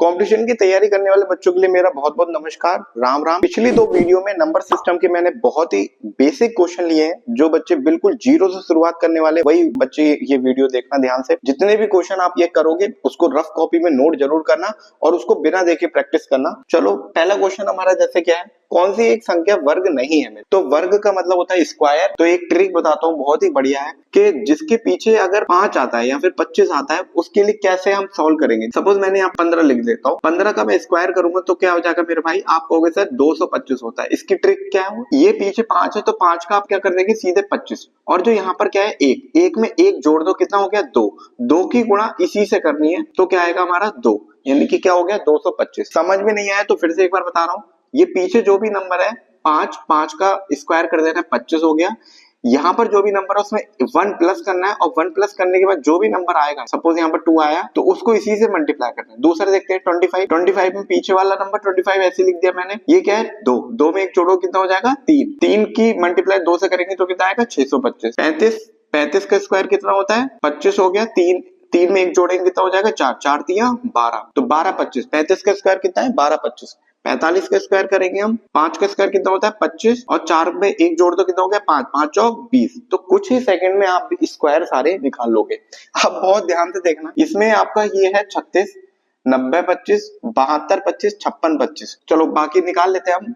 Competition की तैयारी करने वाले बच्चों के लिए मेरा बहुत बहुत नमस्कार, राम राम। पिछली दो वीडियो में नंबर सिस्टम के मैंने बहुत ही बेसिक क्वेश्चन लिए हैं। जो बच्चे बिल्कुल जीरो से शुरुआत करने वाले वही बच्चे ये वीडियो देखना ध्यान से। जितने भी क्वेश्चन आप ये करोगे उसको रफ कॉपी में नोट जरूर करना और उसको बिना देखे प्रैक्टिस करना। चलो पहला क्वेश्चन हमारा जैसे क्या है, कौन सी एक संख्या वर्ग नहीं है। तो वर्ग का मतलब होता है स्क्वायर। तो एक ट्रिक बताता हूँ, बहुत ही बढ़िया है कि जिसके पीछे अगर 5 आता है या फिर 25 आता है उसके लिए कैसे हम सॉल्व करेंगे। सपोज मैंने यहाँ 15 लिख देता हूँ, 15 का मैं स्क्वायर करूंगा तो क्या हो जाएगा मेरे भाई, आप कहोगे सर 225 होता है। इसकी ट्रिक क्या है, ये पीछे 5 है तो 5 का आप क्या कर देंगे, सीधे 25। और जो यहाँ पर क्या है, एक में एक जोड़ दो, कितना हो गया 2। 2 की गुणा इसी से करनी है तो क्या आएगा हमारा 2, यानी कि क्या हो गया 225। समझ में नहीं आया तो फिर से एक बार बता रहा हूँ, ये पीछे जो भी नंबर है 5 का स्क्वायर कर देना है 25 हो गया। यहाँ पर जो भी नंबर है उसमें 1 प्लस करना है और 1 प्लस करने के बाद जो भी नंबर आएगा, सपोज यहाँ पर 2 आया तो उसको इसी से मल्टीप्लाई करना है। दूसरा देखते हैं 25 में पीछे वाला नंबर 25 ऐसे लिख दिया मैंने। ये क्या है 2 में एक जोड़ो कितना हो जाएगा 3 की मल्टीप्लाई 2 से करेंगे तो कितना आएगा 625। 35 का स्क्वायर कितना होता है 25 हो गया। 3 में एक जोड़ेंगे कितना हो जाएगा 4 तिया 12, तो 12 25। 35 का स्क्वायर कितना है 12 25। 45 का स्क्वायर करेंगे हम, 5 का स्क्वायर कितना होता है 25 और 4 में एक जोड़ दो कितना हो गया 5, 5 चौक 20। तो कुछ ही सेकंड में आप स्क्वायर सारे निकाल लोगे। अब बहुत ध्यान से देखना, इसमें आपका ये है 36, 90 25, 72 25, 56 25। चलो बाकी निकाल लेते हैं हम।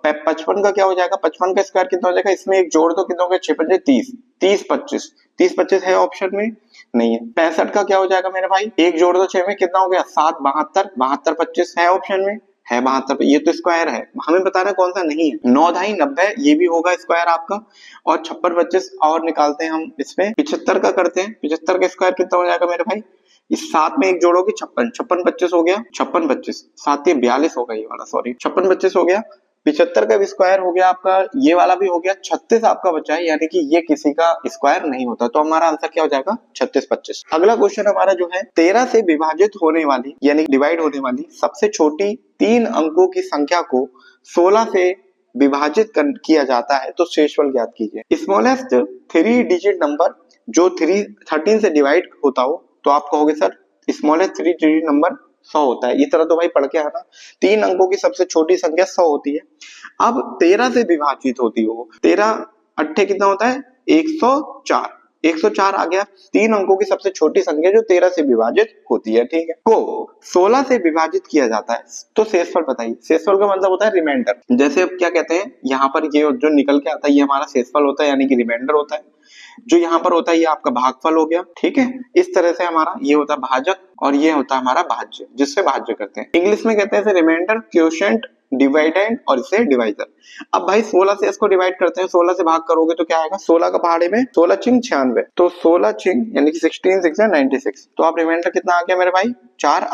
55 का क्या हो जाएगा, 55 का स्क्वायर कितना हो जाएगा, इसमें एक जोड़ दो कितना हो गया 6 5 30, 30 25। 30 25 है ऑप्शन में नहीं है। 65 का क्या हो जाएगा मेरे भाई, एक जोड़ दो 6 में कितना हो गया 7, 72, 72 25 है ऑप्शन में, है 72। ये तो स्क्वायर है, हमें बताना कौन सा नहीं है। 9 ढाई 90 ये भी होगा स्क्वायर आपका। और 56 25 और निकालते हैं हम इसमें। 75 का करते हैं, 75 का स्क्वायर कितना हो जाएगा मेरे भाई, इस 7 में एक जोड़ोगे 56, 56 25 हो गया, 56 25 7 42 होगा ये वाला, सॉरी 56 25 हो गया। 75 का भी स्क्वायर हो गया आपका, ये वाला भी हो गया। 36 आपका बचा है, यानी कि ये किसी का स्क्वायर नहीं होता, तो हमारा आंसर क्या हो जाएगा 36 25। अगला क्वेश्चन हमारा जो है, 13 से विभाजित होने वाली यानी डिवाइड होने वाली सबसे छोटी 3 अंकों की संख्या को 16 से विभाजित किया जाता है तो शेषफल ज्ञात कीजिए। स्मॉलेस्ट 3 डिजिट नंबर जो 13 से डिवाइड होता हो तो आप कहोगे सर स्मॉलेस्ट 3 डिजिट नंबर 100 होता है। इस तरह तो भाई पढ़ के आना, 3 अंकों की सबसे छोटी संख्या 100 होती है। अब 13 से विभाजित होती हो, 13 अट्ठे कितना होता है 104, 104 आ गया। 3 अंकों की सबसे छोटी संख्या जो 13 से विभाजित होती है, ठीक है, को 16 से विभाजित किया जाता है तो शेषफल बताइए। शेषफल का मतलब होता है रिमाइंडर। जैसे अब क्या कहते हैं, यहाँ पर ये जो निकल के आता है ये हमारा शेषफल होता है, यानी कि रिमाइंडर होता है। जो यहाँ पर होता है ये आपका भागफल हो गया, ठीक है। इस तरह से हमारा ये होता है भाजक और ये होता है हमारा भाज्य, जिससे भाज्य करते हैं। इंग्लिश में कहते हैं रिमाइंडर, क्वोशिएंट, डिविडेंड और इसे डिवाइजर। अब भाई 16 से इसको डिवाइड करते हैं, 16 से भाग करोगे तो क्या आएगा, 16 का पहाड़े में 16 छिंग 96, तो 16 छिंग यानी कि 16 6 96। तो आप रिमाइंडर कितना आ गया मेरे भाई 4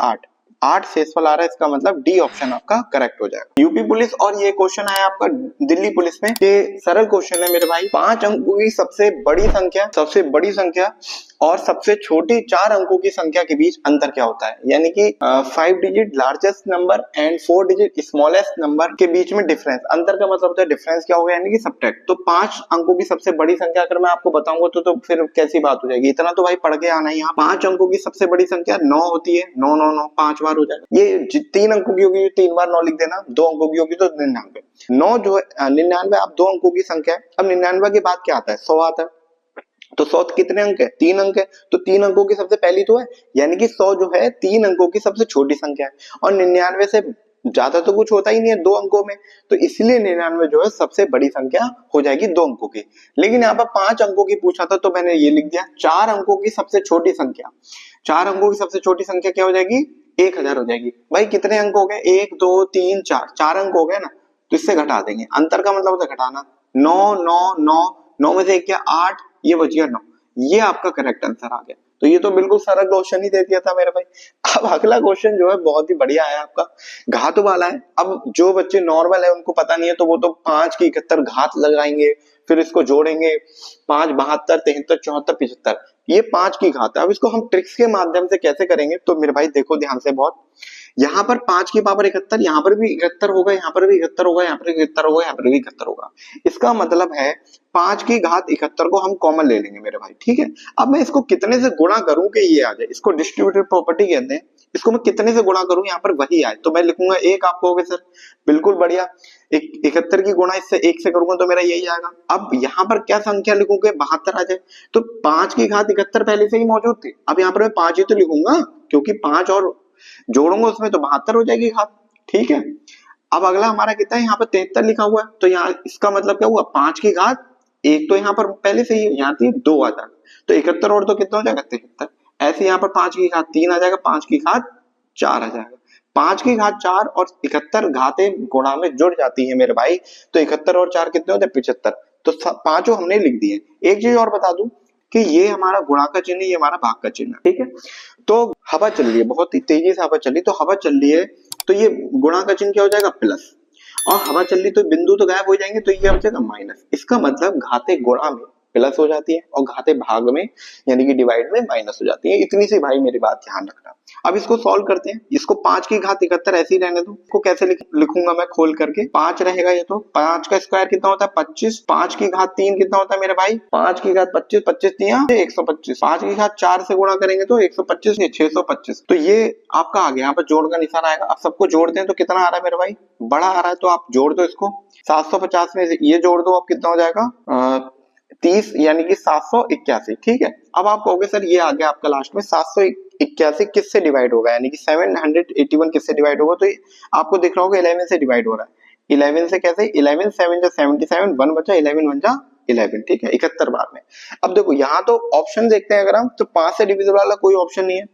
8 शेषफल आ रहा है, इसका मतलब डी ऑप्शन आपका करेक्ट हो जाएगा। यूपी पुलिस और ये क्वेश्चन आया आपका दिल्ली पुलिस में, ये सरल क्वेश्चन है मेरे भाई। 5 अंकों की सबसे बड़ी संख्या और सबसे छोटी 4 अंकों की संख्या के बीच अंतर क्या होता है, यानी कि 5 digit largest number and 4 digit smallest number के बीच में डिफरेंस। अंतर का मतलब होता है डिफरेंस क्या होगा, यानी कि सब्ट्रैक्ट। तो 5 अंकों की सबसे बड़ी संख्या अगर मैं आपको बताऊंगा तो फिर कैसी बात हो जाएगी, इतना तो भाई पढ़ के आना ही। यहाँ 5 अंकों की सबसे बड़ी संख्या 9 होती है, 9 9 9 5 बार हो जाएगा। ये 3 अंकों की होगी 3 बार 9 लिख देना, 2 अंकों की होगी तो 99। 9 जो है 99 आप 2 अंकों की संख्या है। अब 99 के बाद क्या आता है 100 आता है, तो 100 कितने अंक है 3 अंक है, तो 3 अंकों की सबसे पहली तो है, यानी कि 100 जो है 3 अंकों की सबसे छोटी संख्या है। और 99 से ज्यादा तो कुछ होता ही नहीं है 2 अंकों में, तो इसलिए 99 जो है सबसे बड़ी संख्या हो जाएगी 2 अंकों की। लेकिन यहाँ पर 5 अंकों की पूछा था तो मैंने ये लिख दिया 4 अंकों की सबसे छोटी संख्या। 4 अंकों की सबसे छोटी संख्या क्या हो जाएगी 1000 हो जाएगी। भाई कितने अंक हो गए 1 2 3 4, 4 अंक हो गए ना, तो इससे घटा देंगे। अंतर का मतलब होता है घटाना। 9 9 9 9 में से 1 क्या 8, ये बच गया 9, ये आपका करेक्ट आंसर आ गया। तो ये तो बिल्कुल सरल क्वेश्चन ही दे दिया था मेरे भाई। अब अगला क्वेश्चन जो है बहुत ही बढ़िया है आपका, घात वाला है। अब जो बच्चे नॉर्मल है उनको पता नहीं है तो वो तो 5 की 71 घात लगाएंगे, फिर इसको जोड़ेंगे 5 72 73 74 75, ये 5 की घात है। अब इसको हम ट्रिक्स के माध्यम से कैसे करेंगे तो मेरे भाई देखो ध्यान से बहुत, यहाँ पर 5 की पावर 71, यहाँ पर भी 71 होगा, यहाँ पर भी 71 होगा, यहाँ पर भी 71 होगा, यहाँ पर भी 71 होगा। इसका मतलब है 5 की घात 71 को हम कॉमन ले लेंगे मेरे भाई, ठीक है। अब मैं इसको कितने से गुणा करूं कि ये आ जाए, इसको डिस्ट्रीब्यूटिव प्रॉपर्टी कहते हैं। इसको मैं कितने से गुणा करूं यहाँ पर वही आए, तो मैं लिखूंगा 1। आप कहोगे सर बिल्कुल बढ़िया, 71 की गुणा इससे 1 से करूंगा तो मेरा यही आएगा। अब यहाँ पर क्या संख्या लिखूंगे, 72 आ जाए, तो 5 की घात 71 पहले से ही मौजूद थी। अब यहाँ पर मैं 5 ही तो लिखूंगा, क्योंकि 5 और जोड़ूंगा उसमें तो 72 हो जाएगी घात, ठीक है। अब अगला हमारा कितना है, यहाँ पर 73 लिखा हुआ है, तो यहाँ इसका मतलब क्या हुआ, 5 की घात 1 तो यहाँ पर पहले से ही यहाँ थी, 2 आ जाएगा, तो 71 और तो कितना हो जाएगा 73। ऐसे यहाँ पर 5 की घात 3 आ जाएगा, 5 की घात 4 आ जाएगा। 5 की घात 4 और 71 घातें गुणा में जुड़ जाती है मेरे भाई, तो 71 और 4 कितने होते हैं 75, तो पांचों हमने लिख दिए। एक चीज और बता दूं कि ये हमारा गुणा का चिन्ह, ये हमारा भाग का चिन्ह, ठीक है। तो हवा चल रही है, बहुत ही तेजी से हवा चल रही है, तो हवा चल रही है तो ये गुणा का चिन्ह क्या हो जाएगा प्लस, और हवा चल रही तो बिंदु तो गायब हो जाएंगे, तो ये हो जाएगा माइनस। इसका मतलब घाते गुणा में प्लस हो जाती है और घाते भाग में यानी कि डिवाइड में माइनस हो जाती है। इतनी सी भाई मेरी बात ध्यान रखना। अब इसको सॉल्व करते हैं। इसको 5 की घात 71 ऐसे ही रहने दो, इसको कैसे लिखूंगा मैं खोल करके, 5 रहेगा ये, तो 5 का स्क्वायर कितना होता है 25, 5 की घात 3 कितना होता है मेरे भाई 5 की घात 25, 25 3 125, 5 की घात 4 से गुणा करेंगे तो 125 ये 625, तो ये आपका आ गया। यहाँ पर जोड़ का निशान आएगा। अब सबको जोड़ते हैं तो कितना आ रहा है मेरे भाई, बड़ा आ रहा है, तो आप जोड़ दो इसको। 750 में से ये जोड़ दो, अब कितना हो जाएगा 30 यानी कि 781, ठीक है। अब आप कहोगे सर ये आ गया आपका लास्ट में 781 किससे डिवाइड होगा, यानी कि 781 किससे डिवाइड होगा, तो आपको दिख रहा होगा 11 से डिवाइड हो रहा है। 11 से कैसे, 11 7 जा 77, 1 बचा 11 1 जा 11, ठीक है, 71 बार में। अब देखो यहाँ तो ऑप्शन देखते हैं अगर हम, तो 5 से डिविजिबल वाला कोई ऑप्शन नहीं है।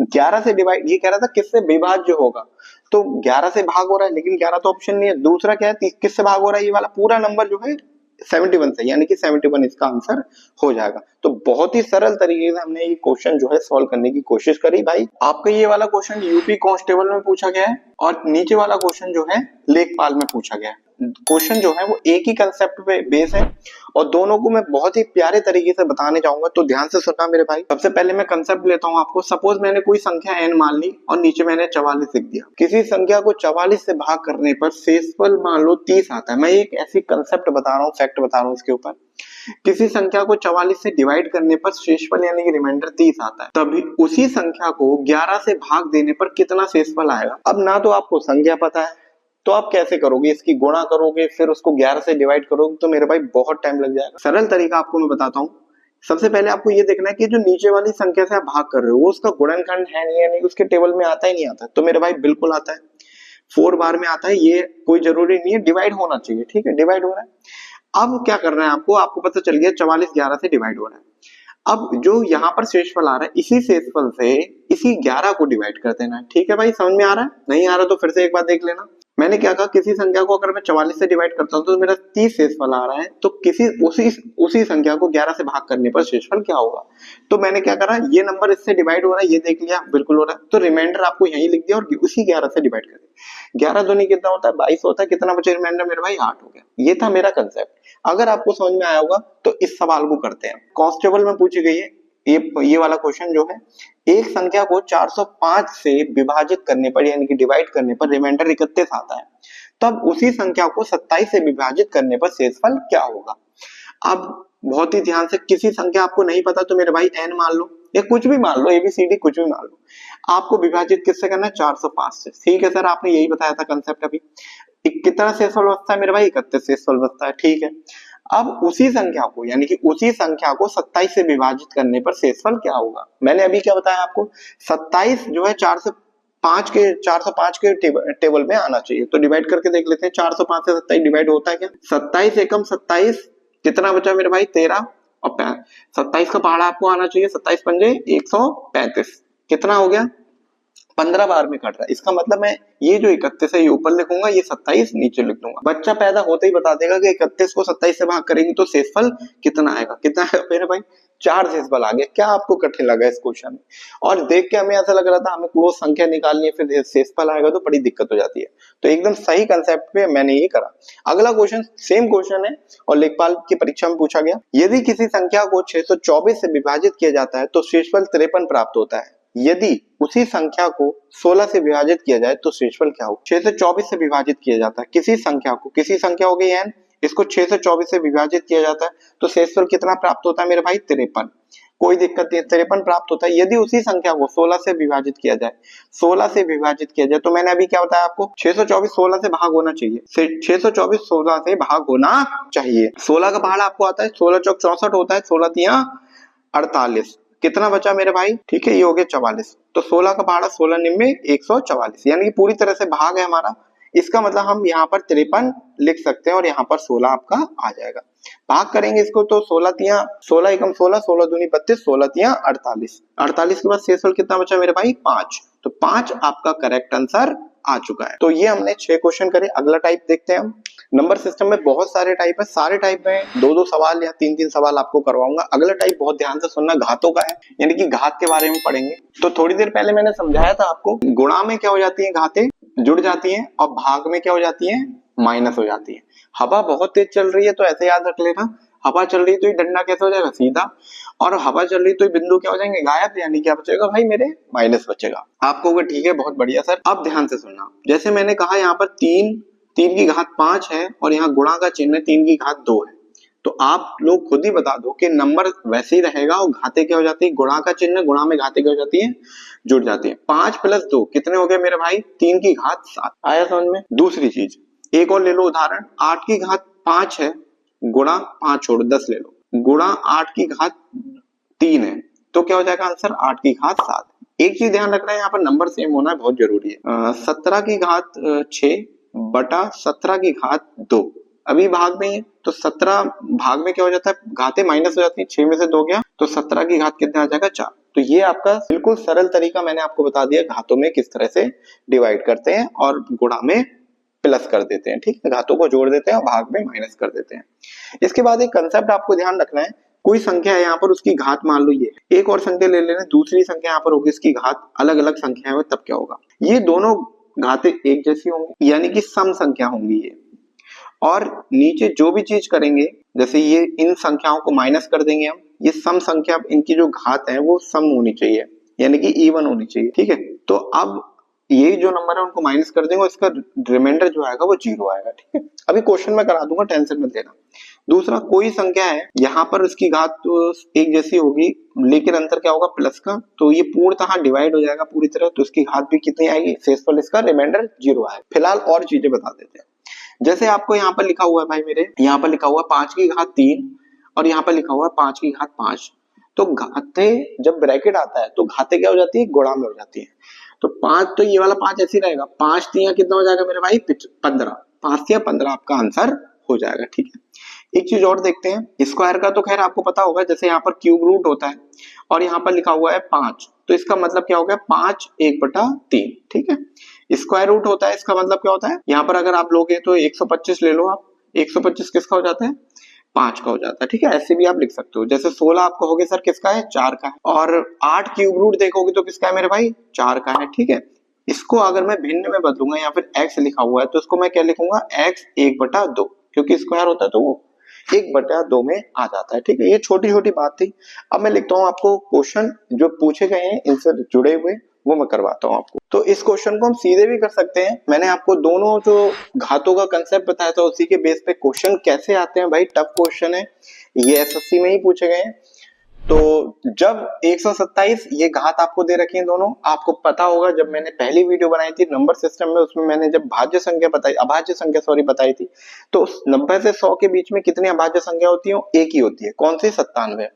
11 से डिवाइड, ये कह रहा था किससे विभाज्य होगा, तो 11 से भाग हो रहा है, लेकिन 11 तो ऑप्शन नहीं है। दूसरा क्या है, किससे भाग हो रहा है, ये वाला पूरा नंबर जो है 71 से, यानी कि 71 इसका आंसर हो जाएगा। तो बहुत ही सरल तरीके से हमने ये क्वेश्चन जो है सॉल्व करने की कोशिश करी भाई। आपका ये वाला क्वेश्चन यूपी कांस्टेबल में पूछा गया है और नीचे वाला क्वेश्चन जो है लेखपाल में पूछा गया है। क्वेश्चन जो है वो एक ही कंसेप्ट पे बेस है और दोनों को मैं बहुत ही प्यारे तरीके से बताने जाऊंगा, तो ध्यान से सुनना मेरे भाई। सबसे पहले मैं कंसेप्ट लेता हूं आपको। सपोज मैंने कोई संख्या n मान ली और नीचे मैंने 44 लिख दिया। किसी संख्या को 44 से भाग करने पर शेषफल मान लो 30 आता है। मैं एक ऐसी कंसेप्ट बता रहा हूँ, फैक्ट बता रहा हूँ इसके ऊपर। किसी संख्या को 44 से डिवाइड करने पर शेषफल यानी कि रिमाइंडर 30 आता है, तभी उसी संख्या को 11 से भाग देने पर कितना शेषफल आएगा। अब ना तो आपको संख्या पता है, तो आप कैसे करोगे, इसकी गुणा करोगे फिर उसको 11 से डिवाइड करोगे, तो मेरे भाई बहुत टाइम लग जाएगा। सरल तरीका आपको मैं बताता हूँ। सबसे पहले आपको ये देखना है कि जो नीचे वाली संख्या से आप भाग कर रहे हो वो उसका गुणनखंड है नहीं, यानी उसके टेबल में आता ही नहीं आता, तो मेरे भाई बिल्कुल आता है, 4 बार में आता है, ये कोई जरूरी नहीं है, डिवाइड होना चाहिए, ठीक है, डिवाइड हो रहा है। अब क्या करना है आपको पता चल गया 44 11 से डिवाइड हो रहा है। अब जो यहाँ पर शेषफल आ रहा है, इसी शेषफल से इसी 11 को डिवाइड कर देना है, ठीक है भाई। समझ में आ रहा है, नहीं आ रहा तो फिर से एक बार देख लेना। मैंने क्या कहा, किसी संख्या को अगर मैं 44 से डिवाइड करता हूँ तो मेरा 30 शेषफल आ रहा है, तो किसी उसी संख्या को 11 से भाग करने पर शेषफल क्या होगा। तो मैंने क्या करा, ये नंबर इससे डिवाइड हो रहा है, ये देख लिया बिल्कुल हो रहा है, तो रिमाइंडर आपको यही लिख दिया और उसी 11 से डिवाइड कर दिया। 11 दूनी कितना होता है 22 होता है, कितना बचे रिमाइंडर मेरे भाई 8 हो गया। ये था मेरा कंसेप्ट। अगर आपको समझ में आया होगा तो इस सवाल को करते हैं। कांस्टेबल में पूछी गई है ये वाला क्वेश्चन जो है, एक संख्या को 405 से विभाजित करने पर यानी कि डिवाइड करने पर रिमाइंडर 31 आता है, तब उसी संख्या को 27 से विभाजित करने पर शेषफल क्या होगा। अब बहुत ही ध्यान से, किसी संख्या आपको नहीं पता तो मेरे भाई n मान लो या कुछ भी मान लो, ABCD कुछ भी मान लो, आपको विभाजित किससे करना है 405 से, ठीक है सर, आपने यही बताया था कंसेप्ट अभी। कितना शेषफल बचता है मेरे भाई 31 शेषफल बचता है, ठीक है। अब उसी संख्या को यानी कि उसी संख्या को 27 से विभाजित करने पर शेषफल क्या होगा। मैंने अभी क्या बताया आपको, 27 जो है 405 के टेबल में आना चाहिए, तो डिवाइड करके देख लेते हैं। 405 से 27 डिवाइड होता है क्या, 27 एकम 27, कितना बचा मेरे भाई 13, और 27 का पहाड़ा आपको आना चाहिए, 27 पंजे 135, कितना हो गया 15 बार में कट रहा है। इसका मतलब मैं ये जो 31 है ये ऊपर लिखूंगा, ये 27 नीचे लिख दूंगा। बच्चा पैदा होते ही बता देगा कि 31 को 27 से भाग करेंगे तो शेषफल कितना आएगा। कितना आएगा मेरे भाई 4 शेषफल आ गया। क्या आपको कठिन लगा इस क्वेश्चन में, और देख के हमें ऐसा लग रहा था हमें क्लोज संख्या निकालनी है फिर शेषफल आएगा तो बड़ी दिक्कत हो जाती है। तो एकदम सही कंसेप्ट पे मैंने ये करा। अगला क्वेश्चन सेम क्वेश्चन है और लेखपाल की परीक्षा में पूछा गया। यदि किसी संख्या को 624 से विभाजित किया जाता है तो शेषफल 53 प्राप्त होता है। यदि उसी संख्या को 16 से विभाजित किया जाए तो शेषफल क्या हो। 6 से 24 से विभाजित किया जाता है किसी संख्या को, किसी संख्या हो गई n, इसको 6 से 24 से विभाजित किया जाता है तो शेषफल कितना प्राप्त होता है मेरे भाई, 53। कोई दिक्कत नहीं, 53 प्राप्त होता है। यदि उसी संख्या को 16 से विभाजित किया जाए, 16 से विभाजित किया जाए तो मैंने अभी क्या बताया आपको, 624 16 से भाग होना चाहिए, 624 16 से भाग होना चाहिए। 16 का पहाड़ा आपको आता है, 16 चौक 64 होता है, 16 तिया 48, कितना बचा मेरे भाई, ठीक है, ये हो गया 44। तो 16 का पहाड़ा 16 निम्न 144, यानी कि पूरी तरह से भाग है हमारा। इसका मतलब हम यहाँ पर 53 लिख सकते हैं और यहाँ पर 16 आपका आ जाएगा। भाग करेंगे इसको तो 16 तिया 16 एकम 16, 16 दूनी 32, 16 तिया 48, 48 के बाद शेषफल कितना बचा मेरे भाई, 5। तो 5 आपका करेक्ट आंसर आ चुका है। तो ये हमने 6 क्वेश्चन करे। अगला टाइप देखते हैं हम। नंबर सिस्टम में बहुत सारे टाइप है, सारे टाइप में 2-2 सवाल या 3-3 सवाल आपको करवाऊंगा। अगला टाइप बहुत ध्यान से सुनना, घातों का है, यानी कि घात के बारे में पढ़ेंगे। तो थोड़ी देर पहले मैंने समझाया था आपको, गुणा में क्या हो जाती है, घातें जुड़ जाती हैं, और भाग में क्या हो जाती है, माइनस हो जाती है। हवा बहुत तेज चल रही है तो ऐसे याद रख लेना, हवा चल रही है तो ये डंडा कैसे हो जाएगा, सीधा, और हवा चल रही है तो ये बिंदु क्या हो जाएंगे, गायब, यानी क्या बचेगा भाई मेरे, माइनस बचेगा। आप कहोगे ठीक है बहुत बढ़िया सर। अब ध्यान से सुनना, जैसे मैंने कहा यहाँ पर 3 की घात 5 है और यहाँ गुणा का चिन्ह 3 की घात 2 है, तो आप लोग खुद ही बता दो कि नंबर वैसे ही रहेगा और घाते क्या हो जाती है, गुणा का चिन्ह गुणा में घाते क्या हो जाती है, जुड़ जाती है। 5 + 2 कितने हो गए मेरे भाई, 3 की घात 7। आया समझ में। दूसरी चीज एक और ले लो उदाहरण, 8 की घात 5 है, गुणा 5 छोड़ 10 ले लो, गुणा 8 की घात 3 है, तो क्या हो जाएगा आंसर, 8 की घात 7। एक चीज ध्यान रखना है, यहाँ पर नंबर सेम होना बहुत जरूरी है। 17 की घात 6 बटा 17 की घात 2, अभी भाग में है तो 17 भाग में क्या हो जाता है, घातें माइनस हो जाती है, 6 में से 2 गया तो 17 की घात कितना आ जाएगा, 4। तो ये आपका बिल्कुल सरल तरीका मैंने आपको बता दिया घातों में किस तरह से डिवाइड करते हैं और गुणा में प्लस कर देते हैं, ठीक है, घातों को जोड़ देते हैं और भाग में माइनस कर देते हैं। इसके बाद एक कंसेप्ट आपको ध्यान रखना है, कोई संख्या है यहाँ पर, उसकी घात मान लो ये, एक और संख्या ले लेना, दूसरी संख्या यहाँ पर होगी, इसकी घात अलग अलग संख्या है, तब क्या होगा, ये दोनों घातें एक जैसी होंगी, यानी कि सम संख्या होंगी ये। और नीचे जो भी चीज करेंगे, जैसे ये इन संख्याओं को माइनस कर देंगे हम, ये सम संख्या, इनकी जो घात है वो सम होनी चाहिए, यानी कि इवन होनी चाहिए, ठीक है। तो अब ये जो नंबर है उनको माइनस कर देंगे, इसका रिमाइंडर जो आएगा वो 0 आएगा, ठीक है। अभी क्वेश्चन में करा दूंगा, टेंशन मत लेना। दूसरा, कोई संख्या है यहाँ पर उसकी घात तो एक जैसी होगी, लेकिन अंतर क्या होगा, प्लस का, तो ये पूर्णतः डिवाइड हो जाएगा पूरी तरह, तो उसकी घात भी कितनी आएगी, शेषफल इसका रिमाइंडर 0 आएगा। फिलहाल और चीजें बता देते हैं, जैसे आपको यहाँ पर लिखा हुआ है भाई मेरे, यहाँ पर लिखा हुआ है 5 की घात 3 और यहाँ पर लिखा हुआ है 5 की घात 5, तो घाते जब ब्रैकेट आता है तो घाते क्या हो जाती है, गुणा में हो जाती है। तो 5, तो ये वाला 5 ऐसे रहेगा, 5 तिया कितना हो जाएगा मेरे भाई, 15, 5 तिया 15 आपका आंसर हो जाएगा, ठीक है। एक चीज और देखते हैं, स्क्वायर का तो खैर आपको पता होगा, जैसे यहाँ पर क्यूब रूट होता है और यहाँ पर लिखा हुआ है 5, तो इसका मतलब क्या हो गया, 5 1/3, ठीक है। स्क्वायर रूट होता है, इसका मतलब क्या होता है, यहाँ पर अगर आप लोगे तो 125 ले लो आप, 125 किसका हो जाता है, 5 का हो जाता है, ठीक है। ऐसे भी आप लिख सकते हो, जैसे 16 आप कहोगे सर किसका है, 4 का है, और 8 क्यूब रूट देखोगे तो किसका है मेरे भाई, 4 का है, ठीक है। इसको अगर मैं भिन्न में बदलूंगा, या फिर x लिखा हुआ है तो इसको मैं क्या लिखूंगा, x 1/2, क्योंकि स्क्वायर होता है तो वो 1/2 में आ जाता है, ठीक है। ये छोटी छोटी बात थी। अब मैं लिखता हूँ आपको क्वेश्चन जो पूछे गए हैं, इनसे जुड़े हुए वो मैं करवाता हूँ आपको। तो इस क्वेश्चन को हम सीधे भी कर सकते हैं, मैंने आपको दोनों जो घातों का कंसेप्ट बताया था उसी के बेस पे क्वेश्चन कैसे आते हैं भाई, टफ क्वेश्चन है ये, एसएससी में ही पूछे गए हैं। तो जब 127 ये घात आपको दे रखी है दोनों, आपको पता होगा जब मैंने पहली वीडियो बनाई थी नंबर सिस्टम में, उसमें मैंने जब अभाज्य संख्या बताई थी, तो 90 से 100 के बीच में कितनी अभाज्य संख्या होती है, एक ही होती है, कौन सी, 97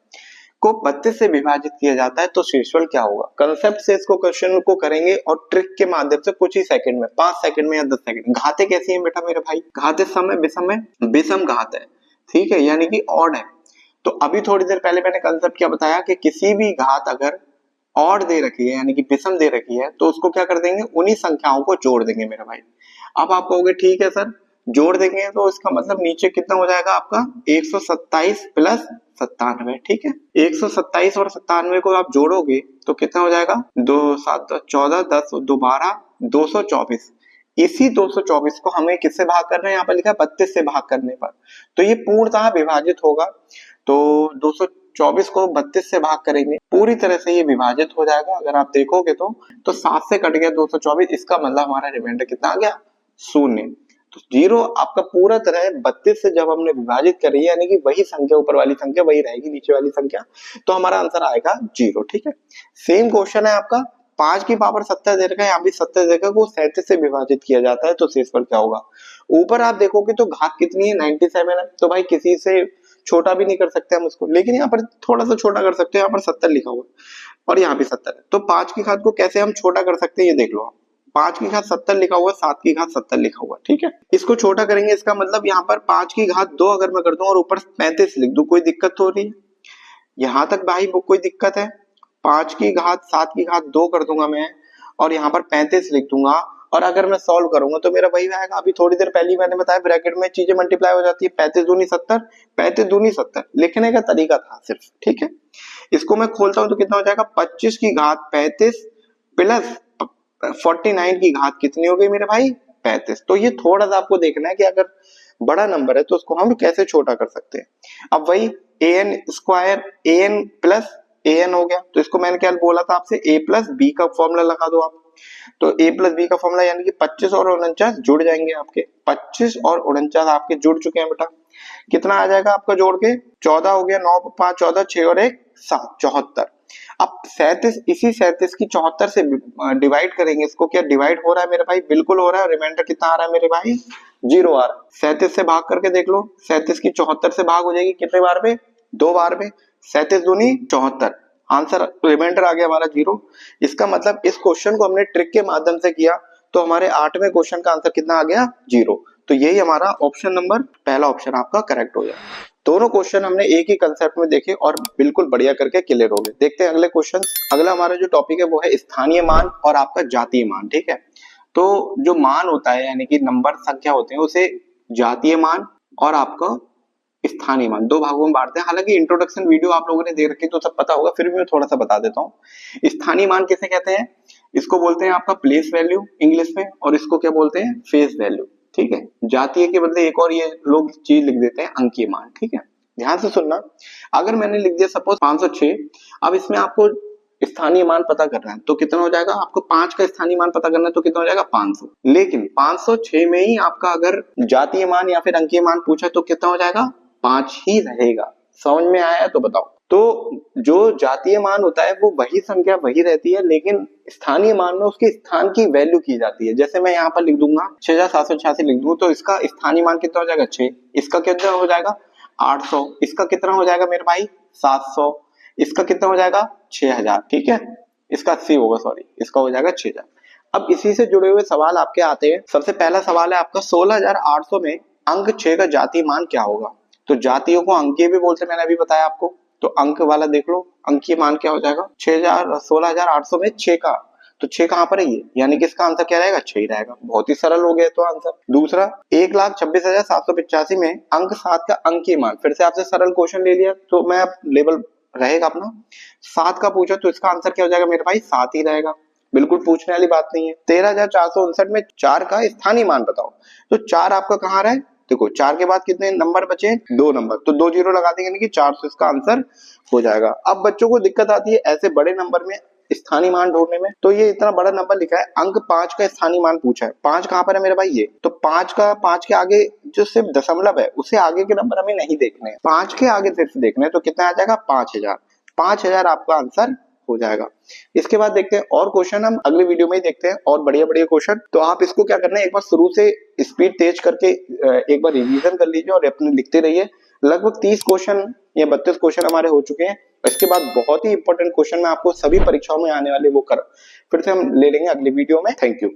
को 32 से विभाजित किया जाता है तो शेषफल क्या होगा। कंसेप्ट से इसको क्वेश्चन को करेंगे और ट्रिक के माध्यम से कुछ ही सेकंड में, 5 सेकंड में या 10 सेकंड। घाते कैसी हैं बेटा मेरे भाई, घाते सम है, विषम घात है, ठीक है, यानी कि ऑड है। तो अभी थोड़ी देर पहले मैंने कंसेप्ट क्या बताया कि किसी भी घात अगर ऑड दे रखी है, यानी कि विषम दे रखी है, तो उसको क्या कर देंगे, उन्हीं संख्याओं को जोड़ देंगे मेरे भाई। अब आप कहोगे ठीक है सर, जोड़ देंगे तो इसका मतलब नीचे कितना हो जाएगा आपका, 127 + 97, ठीक है। 127 और 97 को आप जोड़ोगे तो कितना हो जाएगा, 2 7 14 10 2 12 224। इसी 224 को हमें किससे भाग करना है, यहाँ पर लिखा है 32 से भाग करने पर, तो ये पूर्णतः विभाजित होगा। तो 24 को 32 से भाग करेंगे, पूरी तरह से ये विभाजित हो जाएगा। अगर आप देखोगे तो 7 से कट गया 224, इसका मतलब हमारा रिमाइंडर कितना आ गया, 0। तो 0 आपका पूरा तरह 32 से जब हमने विभाजित करी, यानी कि वही संख्या, ऊपर वाली संख्या वही रहेगी नीचे वाली संख्या, तो हमारा आंसर आएगा 0। ठीक है। सेम क्वेश्चन है आपका, 5 की पावर 70 दे रखा है, यहाँ भी 70 देगा, वो 37 से विभाजित किया जाता है, तो शेष पर क्या होगा। ऊपर आप देखोगे तो घात कितनी है, 97 है, तो भाई किसी से छोटा भी नहीं कर सकते हम उसको, लेकिन यहाँ पर थोड़ा सा छोटा कर सकते हैं, यहाँ पर 70 लिखा हुआ है और यहाँ भी 70 है, तो 5 की घात को कैसे हम छोटा कर सकते हैं ये देख लो आप। 5 की घात 70 लिखा हुआ है, 7 की घात 70 लिखा हुआ है, ठीक है। इसको छोटा करेंगे, इसका मतलब यहाँ पर 5 की घात 2 अगर मैं कर दूं और ऊपर 35 लिख दूं, कोई दिक्कत तो हो रही है, यहाँ तक भाई वो कोई दिक्कत है। 5 की घात 7 की घात 2 कर दूंगा मैं और यहाँ पर 35 लिख दूंगा, और अगर मैं सॉल्व करूंगा तो मेरा वही आएगा। अभी थोड़ी देर पहले मैंने बताया ब्रैकेट में चीजें मल्टीप्लाई हो जाती है, 35 दूनी 70, 35 दूनी 70 लिखने का तरीका था सिर्फ, ठीक है। इसको मैं खोलता हूं तो कितना हो जाएगा, 25 की घात 35 प्लस 49 की घात कितनी हो गई मेरे भाई, 35। तो ये थोड़ा सा आपको देखना है कि अगर बड़ा नंबर है तो उसको हम कैसे छोटा कर सकते हैं। अब वही an square an plus an हो गया, तो इसको मैंने क्या बोला था आपसे, a प्लस बी का फॉर्मूला लगा दो आप, तो a प्लस बी का फॉर्मूला यानी कि 25 और 49 जुड़ जाएंगे आपके, 25 और 49 आपके जुड़ चुके हैं बेटा। कितना आ जाएगा आपका जोड़ के, 14 हो गया, 9 5 14, 6 और 1 7, 74। अब 37, इसी 37 की 74 से डिवाइड करेंगे इसको, क्या डिवाइड हो रहा है मेरे भाई, बिल्कुल हो रहा है। रिमाइंडर कितना आ रहा है मेरे भाई, 0 आ रहा है। 37 से भाग करके देख लो, 37 की 74 से भाग हो जाएगी कितने बार में, 2 बार में, 37 दूनी 74, आंसर रिमाइंडर आ गया हमारा 0। इसका मतलब इस क्वेश्चन को हमने ट्रिक के माध्यम से किया, तो हमारे 8वें क्वेश्चन का आंसर कितना आ गया, 0। तो यही हमारा ऑप्शन नंबर पहला ऑप्शन आपका करेक्ट हो गया। दोनों क्वेश्चन हमने एक ही कंसेप्ट में देखे और बिल्कुल बढ़िया करके क्लियर हो गए। देखते हैं अगले क्वेश्चन। अगला हमारा जो टॉपिक है वो है स्थानीय मान और आपका जातीय मान, ठीक है। तो जो मान होता है यानी कि नंबर संख्या होते हैं, उसे जातीय मान और आपका स्थानीय मान दो भागों में बांटते हैं। हालांकि इंट्रोडक्शन वीडियो आप लोगों ने देख रखी तो सब पता होगा, फिर भी मैं थोड़ा सा बता देता हूँ। स्थानीय मान किसे कहते हैं, इसको बोलते हैं आपका प्लेस वैल्यू इंग्लिश में, और इसको क्या बोलते हैं, फेस वैल्यू, ठीक है। जातीय के बदले एक और ये लोग चीज लिख देते हैं, अंकीय मान, ठीक है। ध्यान से सुनना, अगर मैंने लिख दिया सपोज 506, अब इसमें आपको स्थानीय मान पता करना है तो कितना हो जाएगा, आपको 5 का स्थानीय मान पता करना है तो कितना हो जाएगा 500। लेकिन 506 में ही आपका अगर जातीय मान या फिर अंकीय मान पूछा तो कितना हो जाएगा, 5 ही रहेगा। समझ में आया तो बताओ। तो जो जातीय मान होता है वो वही संख्या वही रहती है, लेकिन स्थानीय मान में उसके स्थान की वैल्यू की जाती है। जैसे मैं यहाँ पर लिख दूंगा 6786 लिख दूं, तो इसका स्थानीय मान कितना हो जाएगा 6, इसका कितना हो जाएगा 800, इसका कितना हो जाएगा मेरे भाई 700, इसका कितना हो जाएगा 6000, ठीक है। इसका 80 होगा, सॉरी, इसका हो जाएगा 6000। अब इसी से जुड़े हुए सवाल आपके आते हैं। सबसे पहला सवाल है आपका 16800 में अंक 6 का जातीय मान क्या होगा। तो जातियों को अंकीय भी बोलते हैं, मैंने अभी बताया आपको, तो अंक वाला देख लो, अंकीय मान क्या हो जाएगा 16800 में 6 का, तो 6 कहां पर है ये, यानी कि इसका आंसर क्या रहेगा 6 ही रहेगा। बहुत ही सरल हो गया तो आंसर। दूसरा 1,26,785 में अंक 7 का अंकीय मान, फिर से आपसे सरल क्वेश्चन ले लिया तो मैं अब लेवल रहेगा अपना, 7 का पूछा तो इसका आंसर क्या हो जाएगा मेरे भाई 7 ही रहेगा, बिल्कुल पूछने वाली बात नहीं है। 13,459 में 4 का स्थानीय मान बताओ, तो 4 आपका कहां रहा है, देखो 4 के बाद कितने नंबर बचे, 2 नंबर, तो 2 जीरो लगा देंगे, यानी कि 400 इसका आंसर हो जाएगा। अब बच्चों को दिक्कत आती है ऐसे बड़े नंबर में स्थानीय मान ढूंढने में, तो ये इतना बड़ा नंबर लिखा है, अंक 5 का स्थानीय मान पूछा है, 5 कहां पर है मेरे भाई ये, तो 5 के आगे जो सिर्फ दशमलव है उससे आगे के नंबर हमें नहीं देखने हैं, 5 के आगे सिर्फ देखने हैं, तो कितना आ जाएगा 5000, 5000 आपका आंसर हो जाएगा। इसके बाद देखते हैं और क्वेश्चन, हम अगले वीडियो में ही देखते हैं और बढ़िया बढ़िया क्वेश्चन। तो आप इसको क्या करना है, एक बार शुरू से स्पीड तेज करके एक बार रिवीजन कर लीजिए और अपने लिखते रहिए। लगभग 30 क्वेश्चन या 32 क्वेश्चन हमारे हो चुके हैं। इसके बाद बहुत ही इंपॉर्टेंट क्वेश्चन मैं आपको सभी परीक्षाओं में आने वाले वो फिर से हम ले लेंगे अगले वीडियो में। Thank you.